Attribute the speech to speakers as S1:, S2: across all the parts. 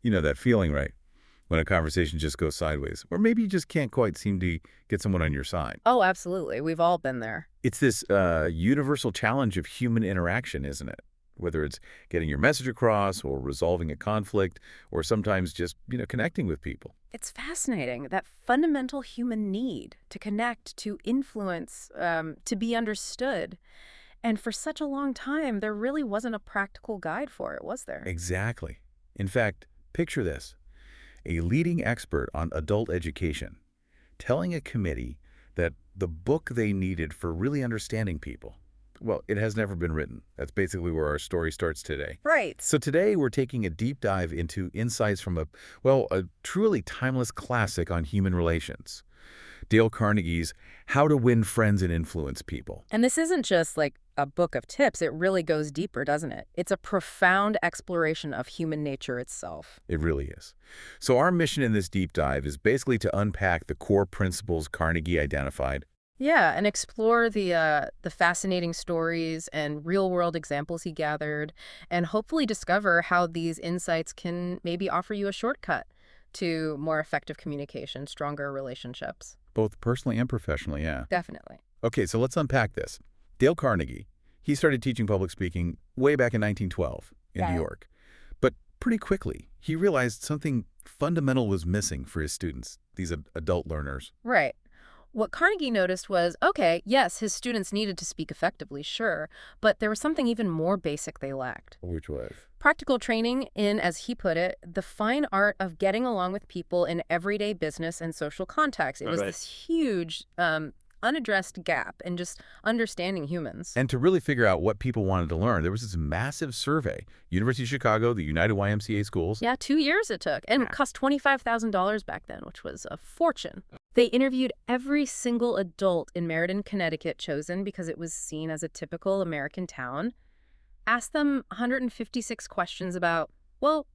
S1: You know that feeling, right? When a conversation just goes sideways, or maybe you just can't quite seem to get someone on your side.
S2: Oh, absolutely. We've all been there.
S1: It's this universal challenge of human interaction, isn't it? Whether it's getting your message across or resolving a conflict or sometimes just, connecting with people.
S2: It's fascinating, that fundamental human need to connect, to influence, to be understood. And for such a long time, there really wasn't a practical guide for it, was there?
S1: Exactly. In fact, picture this. A leading expert on adult education telling a committee that the book they needed for really understanding people, well, it has never been written. That's basically where our story starts today.
S2: Right.
S1: So today we're taking a deep dive into insights from a truly timeless classic on human relations. Dale Carnegie's How to Win Friends and Influence People.
S2: And this isn't just like a book of tips. It really goes deeper, doesn't it? It's a profound exploration of human nature itself.
S1: It really is. So our mission in this deep dive is basically to unpack the core principles Carnegie identified.
S2: Yeah, and explore the fascinating stories and real-world examples he gathered, and hopefully discover how these insights can maybe offer you a shortcut to more effective communication, stronger relationships.
S1: Both personally and professionally, yeah.
S2: Definitely.
S1: Okay, so let's unpack this. Dale Carnegie, he started teaching public speaking way back in 1912 in New
S2: Right.
S1: York. But pretty quickly, he realized something fundamental was missing for his students, these adult learners.
S2: Right. What Carnegie noticed was, okay, yes, his students needed to speak effectively, sure, but there was something even more basic they lacked.
S1: Which was?
S2: Practical training in, as he put it, the fine art of getting along with people in everyday business and social contacts. It was
S1: Right.
S2: this huge, unaddressed gap in just understanding humans.
S1: And to really figure out what people wanted to learn, there was this massive survey. University of Chicago, the United YMCA schools.
S2: Yeah, 2 years it took, and it cost $25,000 back then, which was a fortune. They interviewed every single adult in Meriden, Connecticut, chosen because it was seen as a typical American town, asked them 156 questions about, well,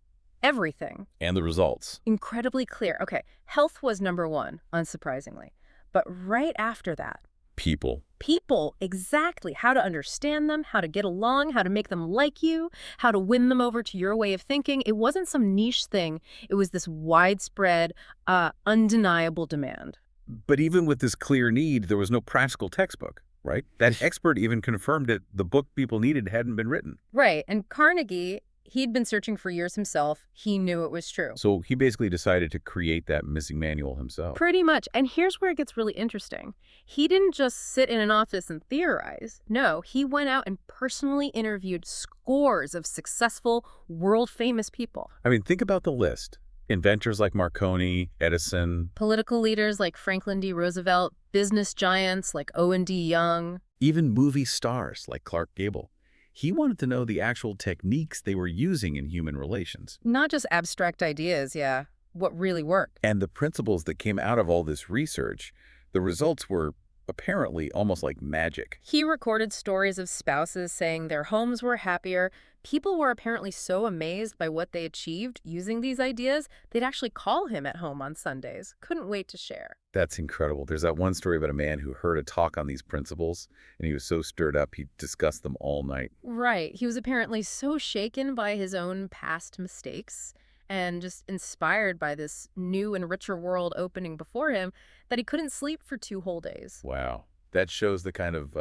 S2: everything.
S1: And the results.
S2: Incredibly clear. Okay, health was number one, unsurprisingly. But right after that,
S1: People.
S2: people, exactly. How to understand them, how to get along, how to make them like you, how to win them over to your way of thinking. It wasn't some niche thing. It was this widespread, undeniable demand.
S1: But even with this clear need, there was no practical textbook, right? That expert even confirmed that the book people needed hadn't been written.
S2: Right. And Carnegie, he'd been searching for years himself. He knew it was true.
S1: So he basically decided to create that missing manual himself.
S2: Pretty much. And here's where it gets really interesting. He didn't just sit in an office and theorize. No, he went out and personally interviewed scores of successful, world-famous people.
S1: I mean, think about the list. Inventors like Marconi, Edison,
S2: Political leaders like Franklin D. Roosevelt, business giants like Owen D. Young.
S1: even movie stars like Clark Gable. He wanted to know the actual techniques they were using in human relations.
S2: Not just abstract ideas, yeah. What really worked.
S1: And the principles that came out of all this research, the results were apparently almost like magic.
S2: He recorded stories of spouses saying their homes were happier. People were apparently so amazed by what they achieved using these ideas, they'd actually call him at home on Sundays. Couldn't wait to share.
S1: That's incredible. There's that one story about a man who heard a talk on these principles, and he was so stirred up he discussed them all night.
S2: Right. He was apparently so shaken by his own past mistakes and just inspired by this new and richer world opening before him that he couldn't sleep for 2 whole days.
S1: Wow. That shows the kind of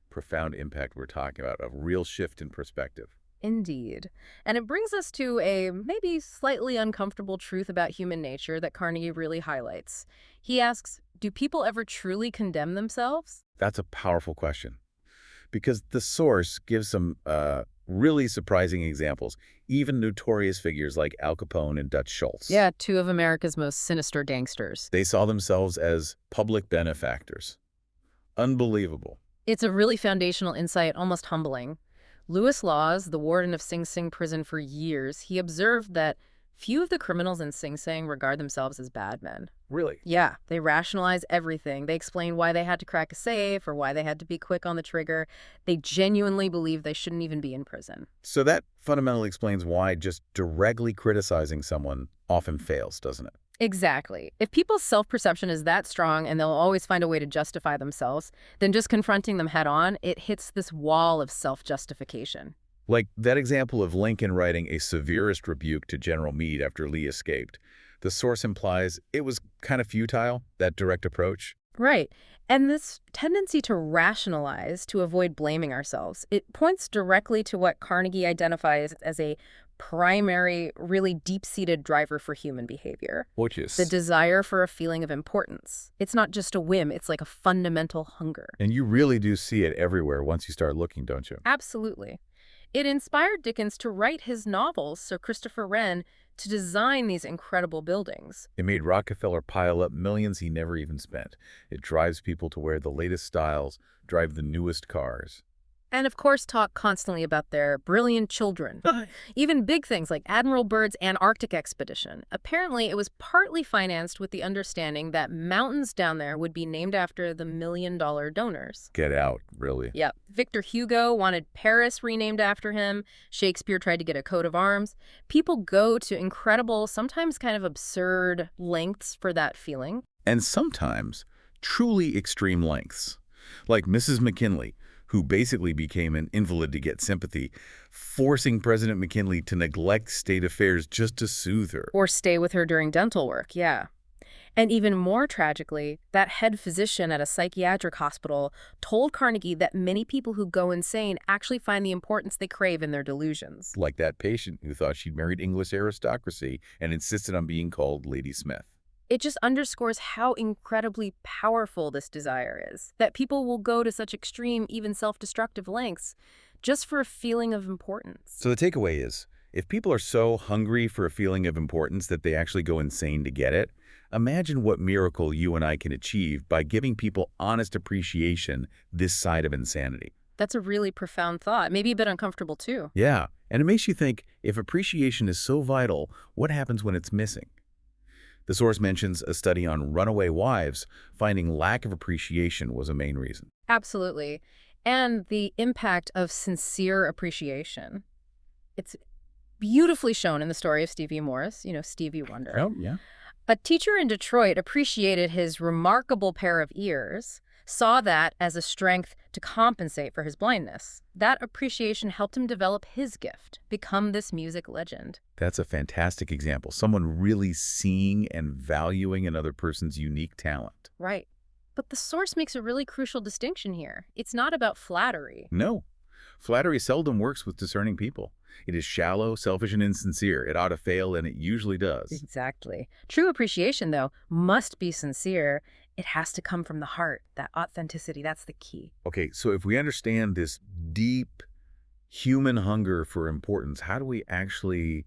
S1: profound impact we're talking about, a real shift in perspective.
S2: Indeed. And it brings us to a maybe slightly uncomfortable truth about human nature that Carnegie really highlights. He asks, do people ever truly condemn themselves?
S1: That's a powerful question because the source gives some really surprising examples, even notorious figures like Al Capone and Dutch Schultz.
S2: Yeah, 2 of America's most sinister gangsters.
S1: They saw themselves as public benefactors. Unbelievable.
S2: It's a really foundational insight, almost humbling. Lewis Laws, the warden of Sing Sing prison for years, he observed that few of the criminals in Sing Sing regard themselves as bad men.
S1: Really?
S2: Yeah, they rationalize everything. They explain why they had to crack a safe or why they had to be quick on the trigger. They genuinely believe they shouldn't even be in prison.
S1: So that fundamentally explains why just directly criticizing someone often fails, doesn't it?
S2: Exactly. If people's self-perception is that strong and they'll always find a way to justify themselves, then just confronting them head on, it hits this wall of self-justification.
S1: Like that example of Lincoln writing a severest rebuke to General Meade after Lee escaped. The source implies it was kind of futile, that direct approach.
S2: Right. And this tendency to rationalize to avoid blaming ourselves, it points directly to what Carnegie identifies as a primary, really deep-seated driver for human behavior.
S1: Which
S2: The
S1: is,
S2: desire for a feeling of importance. It's not just a whim, it's like a fundamental hunger.
S1: and you really do see it everywhere once you start looking, don't you?
S2: Absolutely. It inspired Dickens to write his novels, Sir Christopher Wren, to design these incredible buildings.
S1: It made Rockefeller pile up millions he never even spent. It drives people to wear the latest styles, drive the newest cars.
S2: And of course talk constantly about their brilliant children. Even big things like Admiral Byrd's Antarctic expedition. Apparently it was partly financed with the understanding that mountains down there would be named after the million-dollar donors.
S1: Get out, really.
S2: Yep. Victor Hugo wanted Paris renamed after him. Shakespeare tried to get a coat of arms. People go to incredible, sometimes kind of absurd lengths for that feeling.
S1: And sometimes truly extreme lengths. Like Mrs. McKinley, who basically became an invalid to get sympathy, forcing President McKinley to neglect state affairs just to soothe her.
S2: Or stay with her during dental work, yeah. And even more tragically, that head physician at a psychiatric hospital told Carnegie that many people who go insane actually find the importance they crave in their delusions.
S1: Like that patient who thought she'd married English aristocracy and insisted on being called Lady Smith.
S2: It just underscores how incredibly powerful this desire is, that people will go to such extreme, even self-destructive lengths just for a feeling of importance.
S1: So the takeaway is, if people are so hungry for a feeling of importance that they actually go insane to get it, imagine what miracle you and I can achieve by giving people honest appreciation this side of insanity.
S2: That's a really profound thought, maybe a bit uncomfortable too.
S1: Yeah, and it makes you think, if appreciation is so vital, what happens when it's missing? The source mentions a study on runaway wives, finding lack of appreciation was a main reason.
S2: Absolutely. And the impact of sincere appreciation. It's beautifully shown in the story of Stevie Morris, Stevie Wonder.
S1: Oh, yeah.
S2: A teacher in Detroit appreciated his remarkable pair of ears, saw that as a strength to compensate for his blindness. That appreciation helped him develop his gift, become this music legend.
S1: That's a fantastic example. Someone really seeing and valuing another person's unique talent.
S2: Right. But the source makes a really crucial distinction here. It's not about flattery.
S1: No. Flattery seldom works with discerning people. It is shallow, selfish, and insincere. It ought to fail, and it usually does.
S2: Exactly. True appreciation, though, must be sincere. It has to come from the heart. That authenticity, that's the key.
S1: Okay, so if we understand this deep human hunger for importance, how do we actually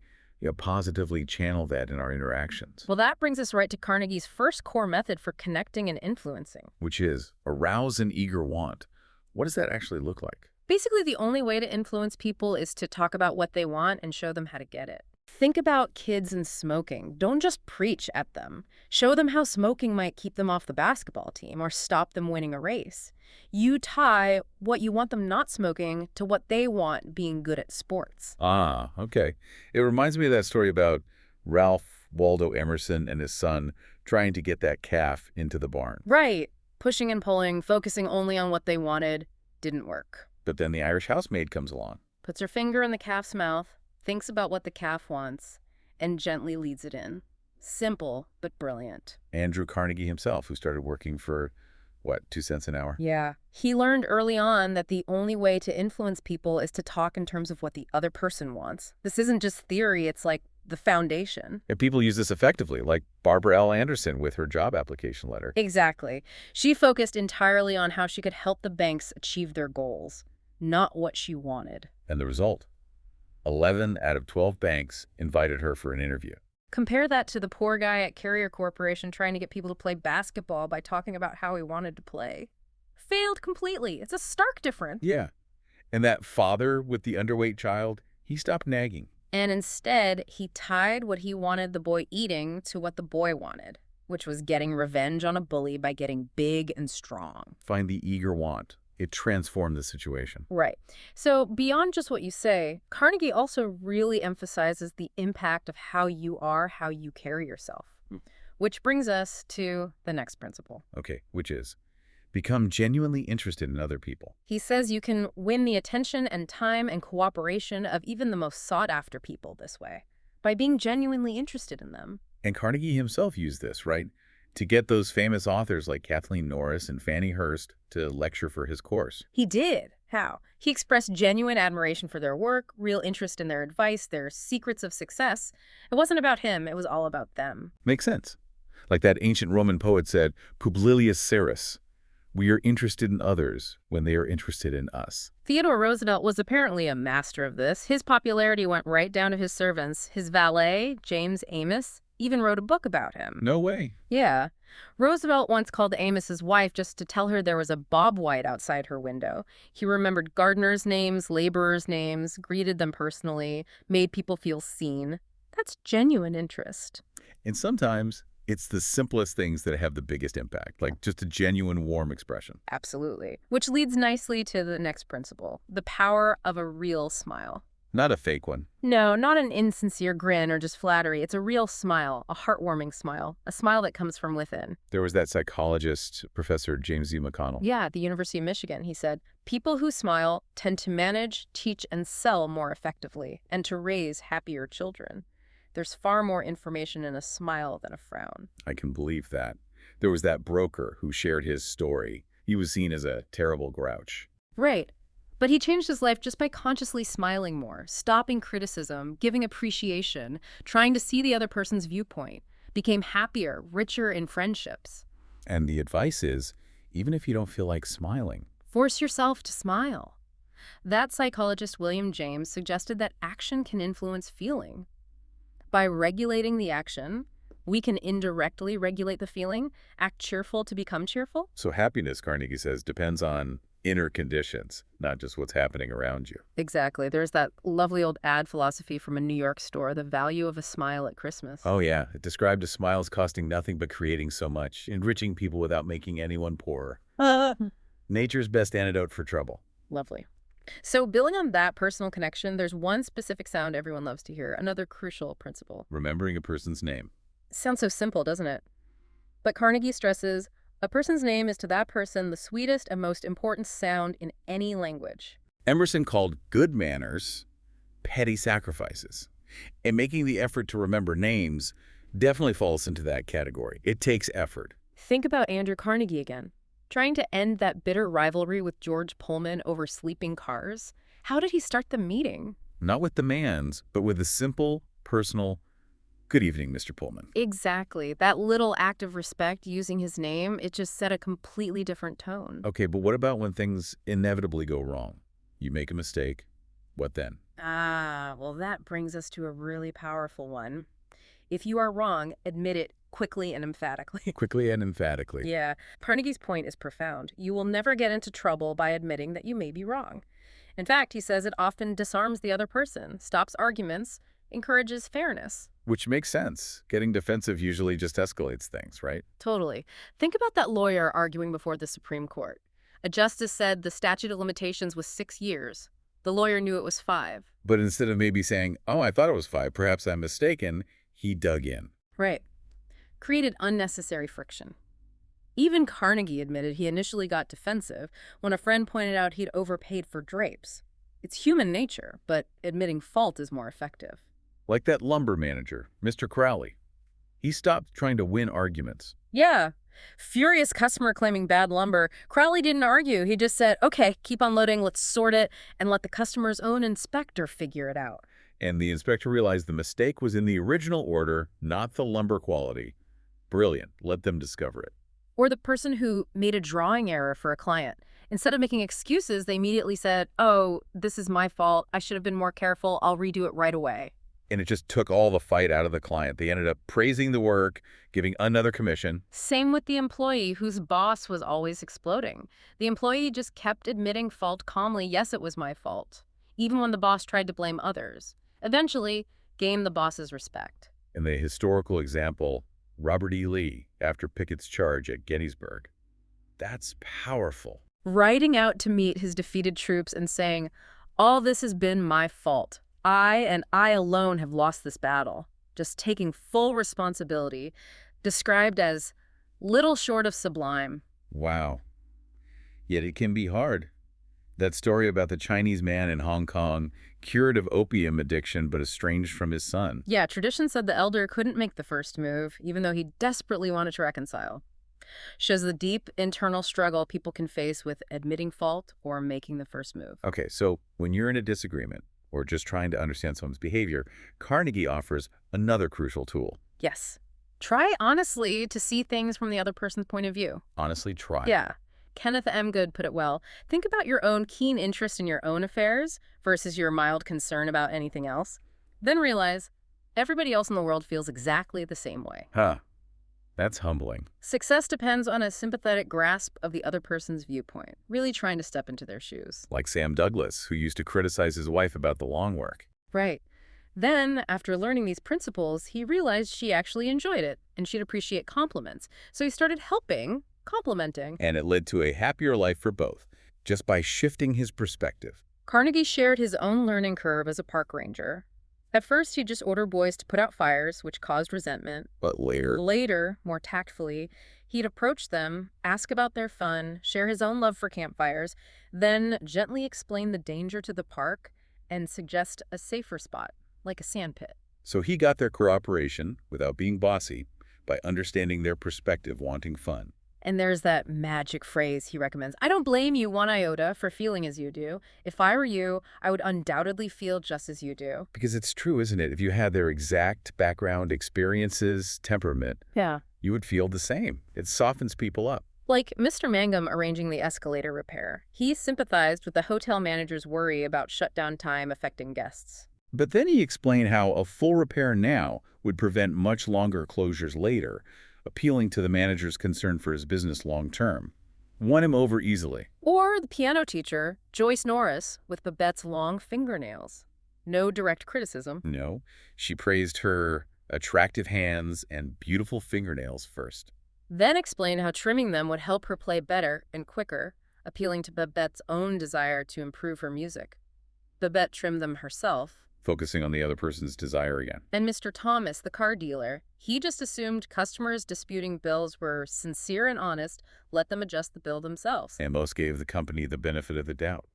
S1: positively channel that in our interactions?
S2: Well, that brings us right to Carnegie's first core method for connecting and influencing.
S1: Which is arouse an eager want. What does that actually look like?
S2: Basically, the only way to influence people is to talk about what they want and show them how to get it. Think about kids and smoking. Don't just preach at them. Show them how smoking might keep them off the basketball team or stop them winning a race. You tie what you want them not smoking to what they want being good at sports.
S1: Ah, okay. It reminds me of that story about Ralph Waldo Emerson and his son trying to get that calf into the barn.
S2: Right. Pushing and pulling, focusing only on what they wanted, didn't work.
S1: But then the Irish housemaid comes along.
S2: Puts her finger in the calf's mouth, thinks about what the calf wants, and gently leads it in. Simple, but brilliant.
S1: Andrew Carnegie himself, who started working for, 2 cents an hour?
S2: Yeah. He learned early on that the only way to influence people is to talk in terms of what the other person wants. This isn't just theory, it's like the foundation.
S1: And people use this effectively, like Barbara L. Anderson with her job application letter.
S2: Exactly. She focused entirely on how she could help the banks achieve their goals, not what she wanted.
S1: And the result? 11 out of 12 banks invited her for an interview.
S2: Compare that to the poor guy at Carrier Corporation trying to get people to play basketball by talking about how he wanted to play. Failed completely. It's a stark difference.
S1: Yeah. And that father with the underweight child, he stopped nagging.
S2: And instead, he tied what he wanted the boy eating to what the boy wanted, which was getting revenge on a bully by getting big and strong.
S1: Find the eager want. It transformed the situation.
S2: Right. So beyond just what you say, Carnegie also really emphasizes the impact of how you are, how you carry yourself. Which brings us to the next principle.
S1: Okay, which is, Become genuinely interested in other people.
S2: He says you can win the attention and time and cooperation of even the most sought-after people this way, by being genuinely interested in them.
S1: And Carnegie himself used this, right? To get those famous authors like Kathleen Norris and Fannie Hurst to lecture for his course.
S2: He did. How? He expressed genuine admiration for their work, real interest in their advice, their secrets of success. It wasn't about him, it was all about them.
S1: Makes sense. Like that ancient Roman poet said, Publilius Serus, we are interested in others when they are interested in us.
S2: Theodore Roosevelt was apparently a master of this. His popularity went right down to his servants. His valet, James Amos, even wrote a book about him.
S1: No way.
S2: Yeah. Roosevelt once called Amos's wife just to tell her there was a Bob White outside her window. He remembered gardeners' names, laborers' names, greeted them personally, made people feel seen. That's genuine interest.
S1: And sometimes it's the simplest things that have the biggest impact, like just a genuine warm expression.
S2: Absolutely. Which leads nicely to the next principle, the power of a real smile.
S1: Not a fake one.
S2: No, not an insincere grin or just flattery. It's a real smile, a heartwarming smile, a smile that comes from within.
S1: There was that psychologist, Professor James Z. McConnell.
S2: Yeah, at the University of Michigan, he said, people who smile tend to manage, teach, and sell more effectively, and to raise happier children. There's far more information in a smile than a frown.
S1: I can believe that. There was that broker who shared his story. He was seen as a terrible grouch.
S2: Right. But he changed his life just by consciously smiling more, stopping criticism, giving appreciation, trying to see the other person's viewpoint, became happier, richer in friendships.
S1: And the advice is, even if you don't feel like smiling,
S2: force yourself to smile. That psychologist William James suggested that action can influence feeling. By regulating the action, we can indirectly regulate the feeling, act cheerful to become cheerful.
S1: So happiness, Carnegie says, depends on inner conditions, not just what's happening around you.
S2: Exactly. There's that lovely old ad philosophy from a New York store, the value of a smile at Christmas.
S1: Oh yeah, it described a smile as costing nothing but creating so much, enriching people without making anyone poorer. Nature's best antidote for trouble.
S2: Lovely. So building on that personal connection, there's one specific sound everyone loves to hear, another crucial principle.
S1: Remembering a person's name.
S2: Sounds so simple, doesn't it? But Carnegie stresses, a person's name is to that person the sweetest and most important sound in any language.
S1: Emerson called good manners petty sacrifices. And making the effort to remember names definitely falls into that category. It takes effort.
S2: Think about Andrew Carnegie again. Trying to end that bitter rivalry with George Pullman over sleeping cars. How did he start the meeting?
S1: Not with demands, but with a simple, personal, "Good evening, Mr. Pullman."
S2: Exactly. That little act of respect using his name, it just set a completely different tone.
S1: Okay, but what about when things inevitably go wrong? You make a mistake. What then?
S2: Well, that brings us to a really powerful one. If you are wrong, admit it quickly and emphatically.
S1: Quickly and emphatically.
S2: Yeah. Carnegie's point is profound. You will never get into trouble by admitting that you may be wrong. In fact, he says it often disarms the other person, stops arguments, encourages fairness.
S1: Which makes sense. Getting defensive usually just escalates things, right?
S2: Totally. Think about that lawyer arguing before the Supreme Court. A justice said the statute of limitations was 6 years. The lawyer knew it was 5.
S1: But instead of maybe saying, "Oh, I thought it was 5, perhaps I'm mistaken," he dug in.
S2: Right. Created unnecessary friction. Even Carnegie admitted he initially got defensive when a friend pointed out he'd overpaid for drapes. It's human nature, but admitting fault is more effective.
S1: Like that lumber manager, Mr. Crowley. He stopped trying to win arguments.
S2: Yeah. Furious customer claiming bad lumber, Crowley didn't argue. He just said, okay, keep unloading, let's sort it, and let the customer's own inspector figure it out.
S1: And the inspector realized the mistake was in the original order, not the lumber quality. Brilliant. Let them discover it.
S2: Or the person who made a drawing error for a client. Instead of making excuses, they immediately said, oh, this is my fault. I should have been more careful. I'll redo it right away.
S1: And it just took all the fight out of the client. They ended up praising the work, giving another commission.
S2: Same with the employee whose boss was always exploding. The employee just kept admitting fault calmly. Yes, it was my fault. Even when the boss tried to blame others. Eventually, gained the boss's respect.
S1: In the historical example, Robert E. Lee, after Pickett's charge at Gettysburg. That's powerful.
S2: Riding out to meet his defeated troops and saying, all this has been my fault. I and I alone have lost this battle. Just taking full responsibility, described as little short of sublime.
S1: Wow. Yet it can be hard. That story about the Chinese man in Hong Kong, cured of opium addiction but estranged from his son.
S2: Yeah, tradition said the elder couldn't make the first move, even though he desperately wanted to reconcile. Shows the deep internal struggle people can face with admitting fault or making the first move.
S1: Okay, so when you're in a disagreement or just trying to understand someone's behavior, Carnegie offers another crucial tool.
S2: Yes. Try honestly to see things from the other person's point of view.
S1: Honestly, try.
S2: Yeah. Kenneth M. Good put it well. Think about your own keen interest in your own affairs versus your mild concern about anything else. Then realize everybody else in the world feels exactly the same way.
S1: Huh. That's humbling.
S2: Success depends on a sympathetic grasp of the other person's viewpoint, really trying to step into their shoes.
S1: Like Sam Douglas, who used to criticize his wife about the lawn work.
S2: Right. Then, after learning these principles, he realized she actually enjoyed it, and she'd appreciate compliments. So he started helping, complimenting.
S1: And it led to a happier life for both, just by shifting his perspective.
S2: Carnegie shared his own learning curve as a park ranger. At first, he'd just order boys to put out fires, which caused resentment.
S1: But
S2: Later, more tactfully, he'd approach them, ask about their fun, share his own love for campfires, then gently explain the danger to the park and suggest a safer spot, like a sandpit.
S1: So he got their cooperation without being bossy by understanding their perspective, wanting fun.
S2: And there's that magic phrase he recommends. I don't blame you one iota for feeling as you do. If I were you, I would undoubtedly feel just as you do.
S1: Because it's true, isn't it? If you had their exact background, experiences, temperament,
S2: Yeah.
S1: you would feel the same. It softens people up.
S2: Like Mr. Mangum arranging the escalator repair. He sympathized with the hotel manager's worry about shutdown time affecting guests.
S1: But then he explained how a full repair now would prevent much longer closures later, appealing to the manager's concern for his business long term. Won him over easily.
S2: Or the piano teacher, Joyce Norris, with Babette's long fingernails. No direct criticism.
S1: No, she praised her attractive hands and beautiful fingernails first.
S2: Then explained how trimming them would help her play better and quicker, appealing to Babette's own desire to improve her music. Babette trimmed them herself.
S1: Focusing on the other person's desire again.
S2: And Mr. Thomas, the car dealer, he just assumed customers disputing bills were sincere and honest, let them adjust the bill themselves.
S1: And most gave the company the benefit of the doubt.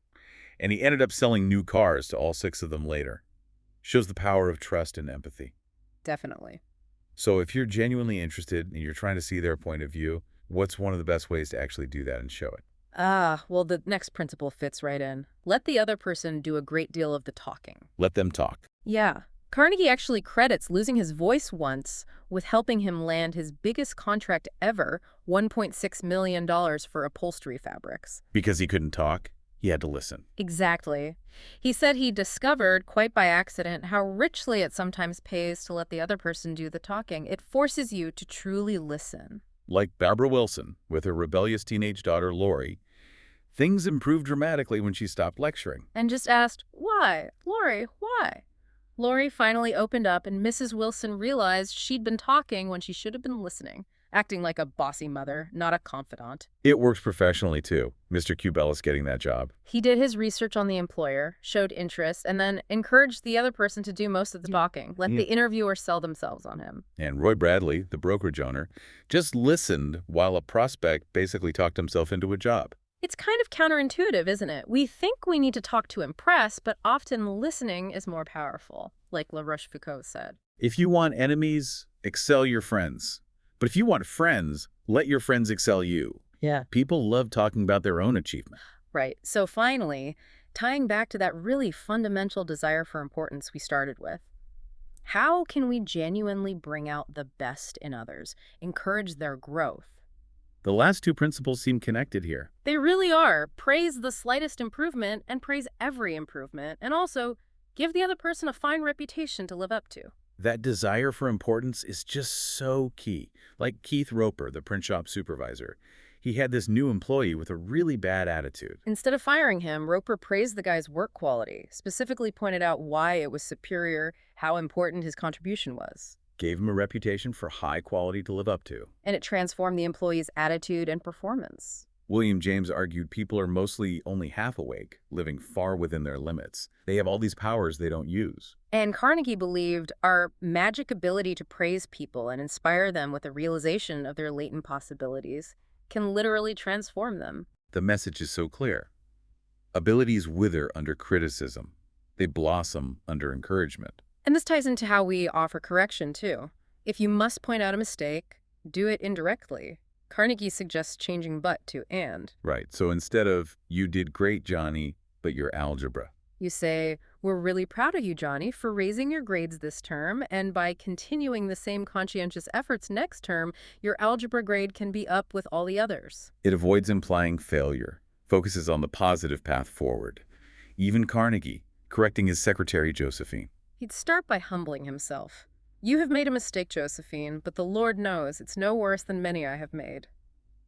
S1: And he ended up selling new cars to all 6 of them later. Shows the power of trust and empathy.
S2: Definitely.
S1: So if you're genuinely interested and you're trying to see their point of view, what's one of the best ways to actually do that and show it?
S2: Well, the next principle fits right in. Let the other person do a great deal of the talking.
S1: Let them talk.
S2: Yeah. Carnegie actually credits losing his voice once with helping him land his biggest contract ever, $1.6 million for upholstery fabrics.
S1: Because he couldn't talk, he had to listen.
S2: Exactly. He said he discovered, quite by accident, how richly it sometimes pays to let the other person do the talking. It forces you to truly listen.
S1: Like Barbara Wilson, with her rebellious teenage daughter, Lori, things improved dramatically when she stopped lecturing.
S2: And just asked, why? Lori, why? Lori finally opened up, and Mrs. Wilson realized she'd been talking when she should have been listening, acting like a bossy mother, not a confidant.
S1: It works professionally, too. Mr. Cubellis getting that job.
S2: He did his research on the employer, showed interest, and then encouraged the other person to do most of the talking. Let the interviewer sell themselves on him.
S1: And Roy Bradley, the brokerage owner, just listened while a prospect basically talked himself into a job.
S2: It's kind of counterintuitive, isn't it? We think we need to talk to impress, but often listening is more powerful, like La Rochefoucauld said.
S1: If you want enemies, excel your friends. But if you want friends, let your friends excel you.
S2: Yeah.
S1: People love talking about their own achievement.
S2: Right. So finally, tying back to that really fundamental desire for importance we started with, how can we genuinely bring out the best in others, encourage their growth?
S1: The last 2 principles seem connected here.
S2: They really are. Praise the slightest improvement and praise every improvement, and also give the other person a fine reputation to live up to.
S1: That desire for importance is just so key. Like Keith Roper, the print shop supervisor. He had this new employee with a really bad attitude.
S2: Instead of firing him, Roper praised the guy's work quality, specifically pointed out why it was superior, how important his contribution was.
S1: Gave him a reputation for high quality to live up to.
S2: And it transformed the employee's attitude and performance.
S1: William James argued people are mostly only half awake, living far within their limits. They have all these powers they don't use.
S2: And Carnegie believed our magic ability to praise people and inspire them with a realization of their latent possibilities can literally transform them.
S1: the message is so clear. Abilities wither under criticism. They blossom under encouragement.
S2: And this ties into how we offer correction, too. If you must point out a mistake, do it indirectly. Carnegie suggests changing but to and.
S1: Right. So instead of, "You did great, Johnny, but your algebra."
S2: You say, "We're really proud of you, Johnny, for raising your grades this term, and by continuing the same conscientious efforts next term, your algebra grade can be up with all the others."
S1: It avoids implying failure, focuses on the positive path forward. Even Carnegie, correcting his secretary Josephine.
S2: He'd start by humbling himself. "You have made a mistake, Josephine, but the Lord knows it's no worse than many I have made."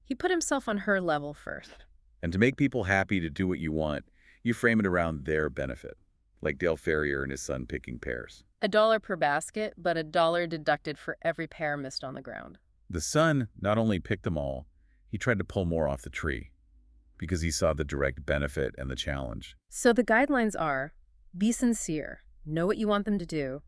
S2: He put himself on her level first.
S1: And to make people happy to do what you want, you frame it around their benefit, like Dale Ferrier and his son picking pears.
S2: $1 per basket, but $1 deducted for every pear missed on the ground.
S1: The son not only picked them all, he tried to pull more off the tree because he saw the direct benefit and the challenge.
S2: So the guidelines are, be sincere, know what you want them to do,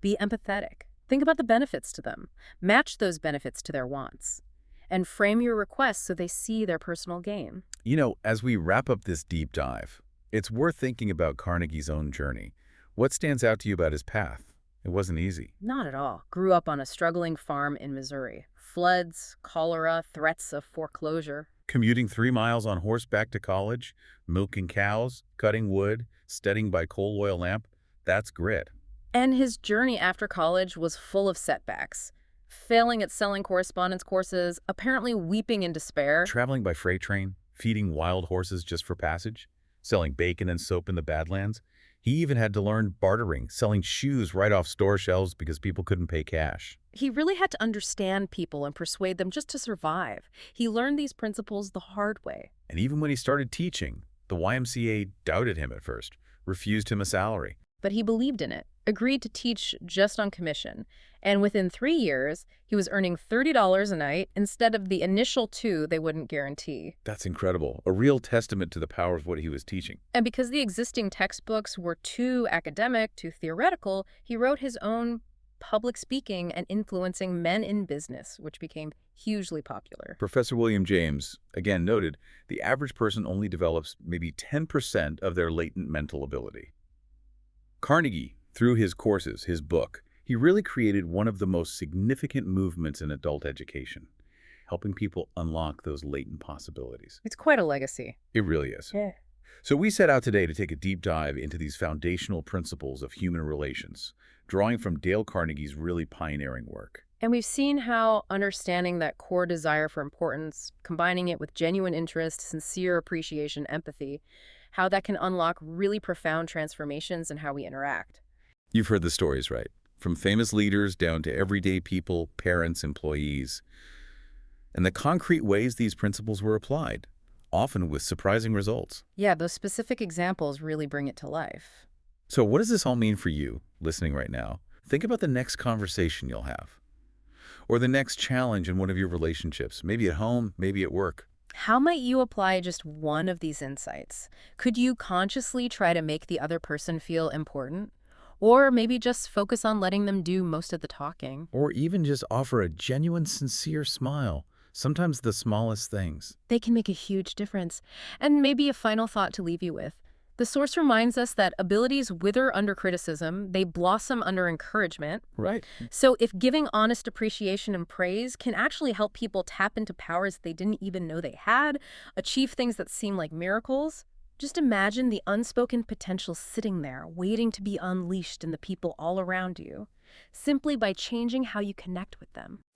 S2: be empathetic, think about the benefits to them, match those benefits to their wants, and frame your requests so they see their personal gain.
S1: You know, as we wrap up this deep dive, it's worth thinking about Carnegie's own journey. What stands out to you about his path? It wasn't easy.
S2: Not at all. Grew up on a struggling farm in Missouri. Floods, cholera, threats of foreclosure.
S1: Commuting 3 miles on horseback to college, milking cows, cutting wood, studying by coal oil lamp, that's grit.
S2: And his journey after college was full of setbacks. Failing at selling correspondence courses, apparently weeping in despair.
S1: Traveling by freight train, feeding wild horses just for passage, selling bacon and soap in the Badlands. He even had to learn bartering, selling shoes right off store shelves because people couldn't pay cash.
S2: He really had to understand people and persuade them just to survive. He learned these principles the hard way.
S1: And even when he started teaching, the YMCA doubted him at first, refused him a salary.
S2: But he believed in it, agreed to teach just on commission. And within 3 years, he was earning $30 a night instead of the initial $2 they wouldn't guarantee.
S1: That's incredible. A real testament to the power of what he was teaching.
S2: And because the existing textbooks were too academic, too theoretical, he wrote his own public speaking and influencing men in business, which became hugely popular.
S1: Professor William James, again, noted the average person only develops maybe 10% of their latent mental ability. Carnegie, through his courses, his book, he really created one of the most significant movements in adult education, helping people unlock those latent possibilities.
S2: It's quite a legacy.
S1: It really is.
S2: Yeah.
S1: So we set out today to take a deep dive into these foundational principles of human relations, drawing from Dale Carnegie's really pioneering work.
S2: And we've seen how understanding that core desire for importance, combining it with genuine interest, sincere appreciation, empathy, how that can unlock really profound transformations in how we interact.
S1: You've heard the stories, right? From famous leaders down to everyday people, parents, employees, and the concrete ways these principles were applied, often with surprising results.
S2: Yeah, those specific examples really bring it to life.
S1: So what does this all mean for you, listening right now? Think about the next conversation you'll have, or the next challenge in one of your relationships, maybe at home, maybe at work.
S2: How might you apply just one of these insights? Could you consciously try to make the other person feel important? Or maybe just focus on letting them do most of the talking?
S1: Or even just offer a genuine, sincere smile. Sometimes the smallest things.
S2: They can make a huge difference. And maybe a final thought to leave you with. The source reminds us that abilities wither under criticism, they blossom under encouragement.
S1: Right.
S2: So if giving honest appreciation and praise can actually help people tap into powers they didn't even know they had, achieve things that seem like miracles, just imagine the unspoken potential sitting there, waiting to be unleashed in the people all around you, simply by changing how you connect with them.